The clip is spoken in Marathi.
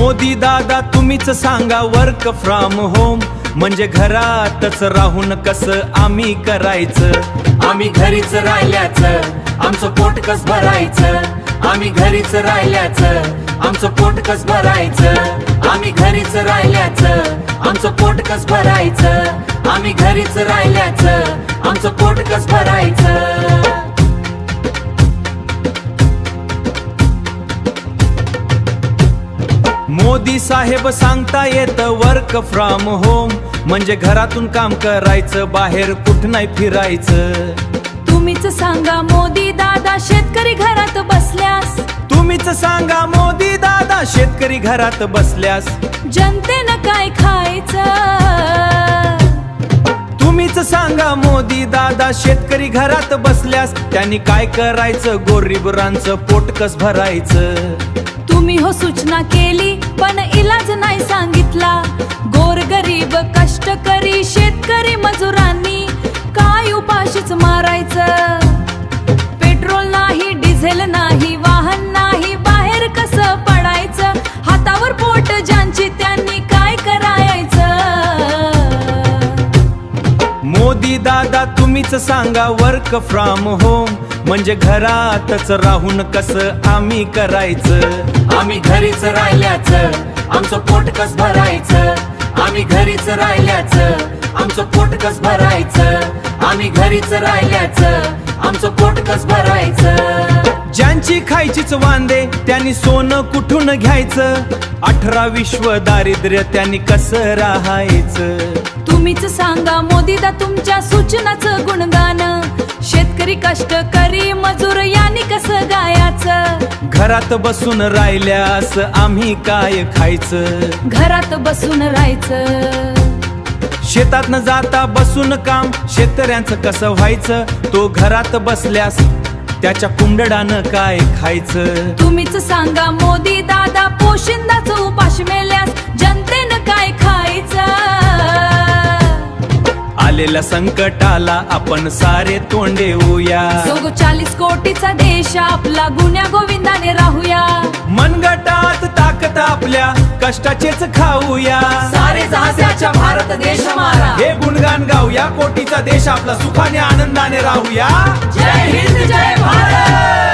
मोदी दादा तुम्हीच सांगा वर्क फ्रॉम होम म्हणजे घरातच राहून कसं आम्ही करायचं। आम्ही घरीच राहिल्याचं आमचं पोट कस भरायचं। आम्ही घरीच राहिल्याचं आमचं पोट कस भरायचं। आम्ही घरीच राहिल्याचं आमचं पोट कस भरायचं। आम्ही घरीच राहिल्याचं आमचं पोट कस भरायचं। मोदी साहेब सांगता येतं वर्क फ्रॉम होम म्हणजे घरातून काम करायचं, बाहेर कुठ नाही फिरायचं। तुम्हीच सांगा मोदी दादा शेतकरी घरात बसल्यास। तुम्हीच सांगा मोदी दादा शेतकरी घरात बसल्यास जनतेनं काय खायचं। तुम्हीच सांगा मोदी दादा शेतकरी घरात बसल्यास त्यांनी काय करायचं, गोरगरिबांचं पोट कस भरायचं। तुम्ही हो सूचना केली पण इलाज नाही सांगितला। गोरगरीब कष्टकरी शेतकरी मजुरांनी काय उपाशीच मारायचं। पेट्रोल नाही डिझेल नाही वाहन नाही बाहेर कसं पडायचं। हातावर पोट ज्यांची त्यांनी काय करायचं। मोदी दादा तुम्हीच सांगा वर्क फ्रॉम होम म्हणजे घरातच राहून कसं आम्ही करायचं। आम्ही घरीच राहिल्याचं आमचं पोट कस भरायचं। आम्ही घरीच राहिल्याचं आमचं पोट कस भरायचं। आम्ही घरीच राहिल्याचं आमचं पोट कस भरायचं। ज्यांची खायचीच वांदे त्यांनी सोनं कुठून घ्यायचं। 18 विश्व दारिद्र्य त्यांनी कसं राहायचं। तुम्हीच सांगा मोदीदा तुमच्या सूचनाचं गुणगान। शेतकरी कष्टकरी मजूर यांनी कसं गायाचं। घरात बसून राहिल्यास आम्ही काय खायचं। घरात बसून राहायचं। शेतात न जाता बसून काम शेतकऱ्यांचं कसं व्हायचं। तो घरात बसल्यास त्याच्या कुंडडानं काय खायचं। तुम्हीच सांगा मोदी दादा पोशिंदाचं उपाश मेल्यास जनतेनं काय खायचं। आलेल्या संकटाला आपण सारे तोंडे देऊया। 40 कोटीचा देश आपला गुन्ह्या गोविंदाने राहूया। मनगटात ताकद आपल्या कष्टाचेच खाऊया। सारे जहाजाच्या भारत देश हमारा हे गुणगान गाऊया। कोटीचा देश आपला सुखाने आनंदाने राहूया। जय हिंद जय भारत।